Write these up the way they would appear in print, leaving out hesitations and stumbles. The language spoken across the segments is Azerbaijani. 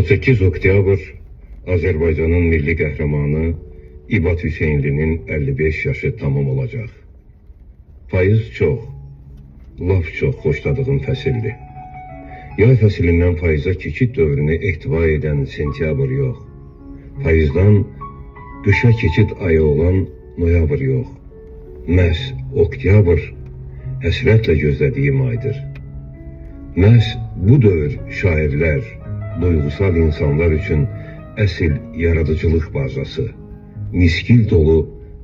18 oktyabr Azərbaycanın milli qəhrəmanı İbad Hüseynlinin 55 yaşı tamam olacaq. Payız çox, laf çox xoşladığım fəsildir. Yay fəsilindən payıza keçid dövrünü ehtiva edən sentyabr yox. Payızdan qışa keçid ayı olan noyabr yox. Məhz oktyabr həsrətlə gözlədiyim aydır. Məhz bu dövr şairlər, duygusal insanlar üçün əsl yaradıcılıq bazası, miskil dolu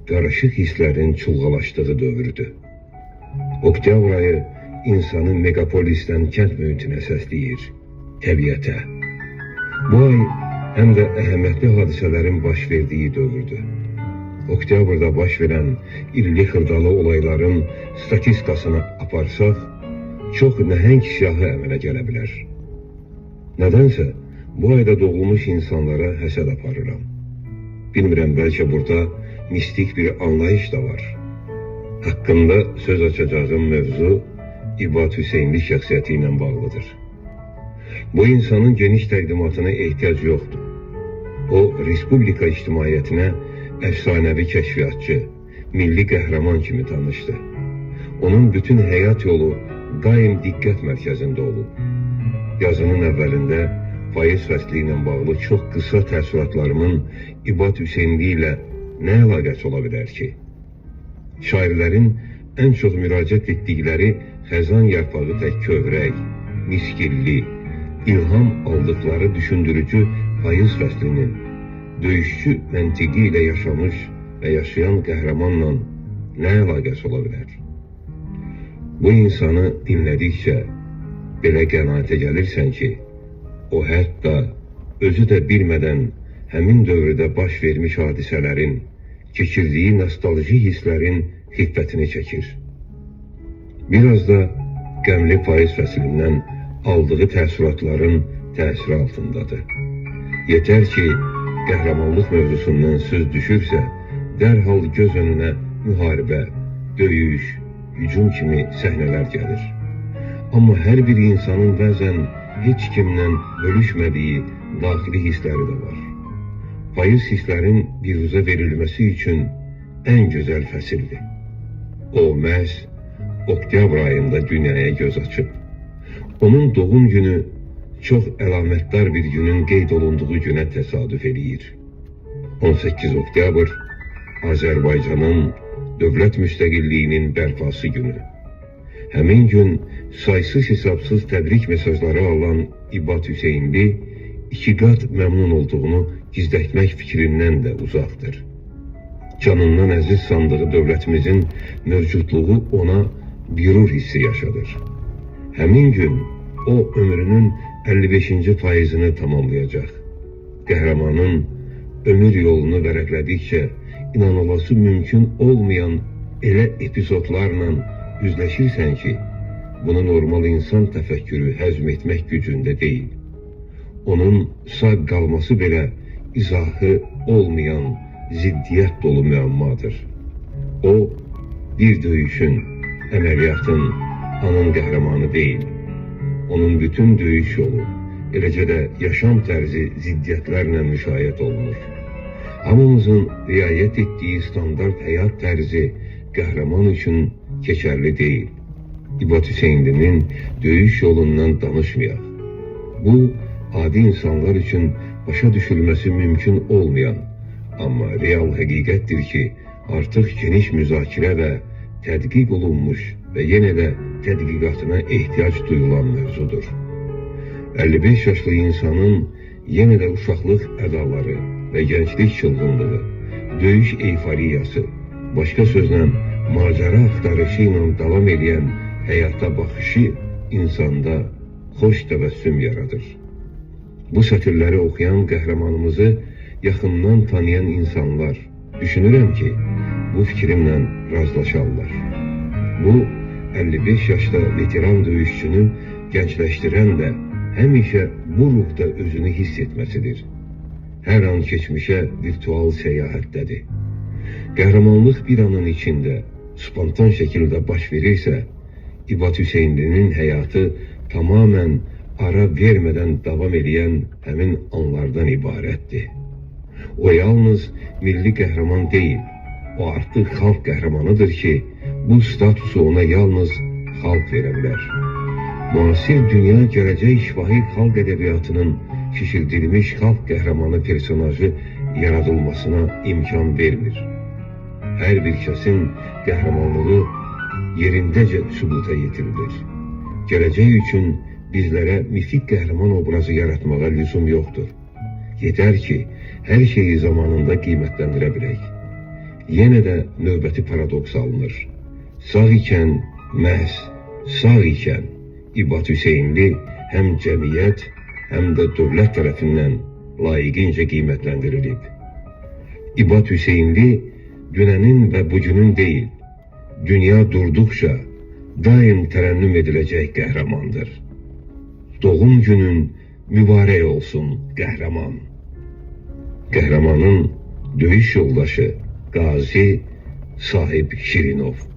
qarışıq hisslərin çulğalaşdığı dövrdür. Oktyabr ayı insanı megapolisdən kənd mühitinə səsləyir, təbiətə. Bu ay həm də əhəmiyyətli hadisələrin baş verdiyi dövrdür. Oktyabrda baş verən irili xırdalı olayların statistikasını aparsaq, çox nəhəng siyahı əmələ gələ bilər. Nədənsə, bu ayda doğulmuş insanlara həsəd aparıram. Bilmirəm, bəlkə burada mistik bir anlayış da var. Haqqında söz açacağım mövzu İbad Hüseynli şəxsiyyəti ilə bağlıdır. Bu insanın geniş təqdimatına ehtiyac yoxdur. O, Respublika ictimaiyyətinə əfsanəvi kəşfiyyatçı, milli qəhrəman kimi tanışdı. Onun bütün həyat yolu daim diqqət mərkəzində olub. Yazının əvvəlində payız fəsli ilə bağlı çox qısa təəssüratlarımın İbad Hüseynli ilə nə əlaqəsi ola bilər ki? Şairlərin ən çox müraciət etdikləri xəzan yarpağı tək kövrək, miskilli, ilham aldıkları düşündürücü payız fəslinin döyüşçü məntiqi ilə yaşamış və yaşayan qəhrəmanla nə əlaqəsi ola bilər? Bu insanı dinlədikcə belə qənaətə gəlirsən ki, o hətta özü də bilmədən həmin dövrdə baş vermiş hadisələrin, keçirdiyi nostalji hisslərin xiffətini çəkir. Biraz da qəmli payız fəsilindən aldığı təəssüratların təsiri altındadır. Yetər ki, qəhrəmanlıq mövzusundan söz düşürsə, dərhal göz önünə müharibə, döyüş, hücum kimi səhnələr gəlir. Amma hər bir insanın bəzən heç kimlə bölüşmədiyi daxili hissləri də var. Payız hisslərin biruzə verilməsi üçün ən gözəl fəsildir. O məhz oktyabr ayında dünyaya göz açıb. Onun doğum günü çox əlamətdar bir günün qeyd olunduğu günə təsadüf eləyir. 18 oktyabr Azərbaycanın dövlət müstəqilliyinin bərpası günü. Həmin gün saysız hesabsız təbrik mesajları alan İbad Hüseynli iki qat məmnun olduğunu gizlətmək fikrindən də uzaqdır. Canından əziz sandığı dövlətimizin mövcudluğu ona bürur hissi yaşadır. Həmin gün o ömrünün 55-ci payızını tamamlayacaq. Qəhrəmanın ömür yolunu vərəqlədikcə inanılması mümkün olmayan elə epizodlarla üzləşirsən ki, bunu normal insan təfəkkürü həzm etmək gücündə deyil. Onun sağ qalması belə izahı olmayan ziddiyyət dolu müəmmadır. O, bir döyüşün, əməliyyatın, anın qəhrəmanı deyil. Onun bütün döyüş yolu, eləcə də yaşam tərzi ziddiyyətlərlə müşahidə olunur. Hamımızın riayət etdiyi standart həyat tərzi qəhrəman üçün keçərli deyil. İbad Hüseynlinin döyüş yolundan danışmayaq. Bu, adi insanlar üçün başa düşülməsi mümkün olmayan, amma real həqiqətdir ki, artıq geniş müzakirə və tədqiq olunmuş və yenə də tədqiqatına ehtiyac duyulan mövzudur. 55 yaşlı insanın yenə də uşaqlıq ədaları və gənclik çılğınlığı, döyüş eyfariyası, başqa sözlə macəra axtarışı ilə davam edən həyata baxışı insanda xoş təbəssüm yaradır. Bu sətirləri oxuyan qəhrəmanımızı yaxından tanıyan insanlar düşünürəm ki, bu fikrimlə razılaşarlar. Bu, 55 yaşda veteran döyüşçünü gəncləşdirən də həmişə bu ruhda özünü hiss etməsidir. Hər an keçmişə virtual səyahətdədir. Qəhrəmanlıq bir anın içində spontan şəkildə baş verirsə, İbad Hüseynlinin həyatı tamamən ara vermədən davam edən həmin anlardan ibarətdir. O yalnız milli qəhrəman deyil, o artıq xalq qəhrəmanıdır ki, bu statusu ona yalnız xalq verə bilər. Müasir dünya gələcək şifahi xalq ədəbiyyatının şişirdilmiş xalq qəhrəmanı personajı yaradılmasına imkan vermir. Hər bir kəsin qəhrəmanlığı yerindəcə sübuta yetirilir. Gələcək üçün bizlərə mifik qəhrəman obrazı yaratmağa lüzum yoxdur. Yetər ki, hər şeyi zamanında qiymətləndirə bilək. Yenə də növbəti paradoks alınır. Sağ ikən, məhz sağ ikən İbad Hüseynli həm cəmiyyət, həm də dövlət tərəfindən layiqincə qiymətləndirilib. İbad Hüseynli dünənin və bugünün deyil, dünya durduqca daim tərənnüm ediləcək qəhrəmandır. Doğum günün mübarək olsun qəhrəman. Qəhrəmanın döyüş yoldaşı Qazi Sahib Şirinov.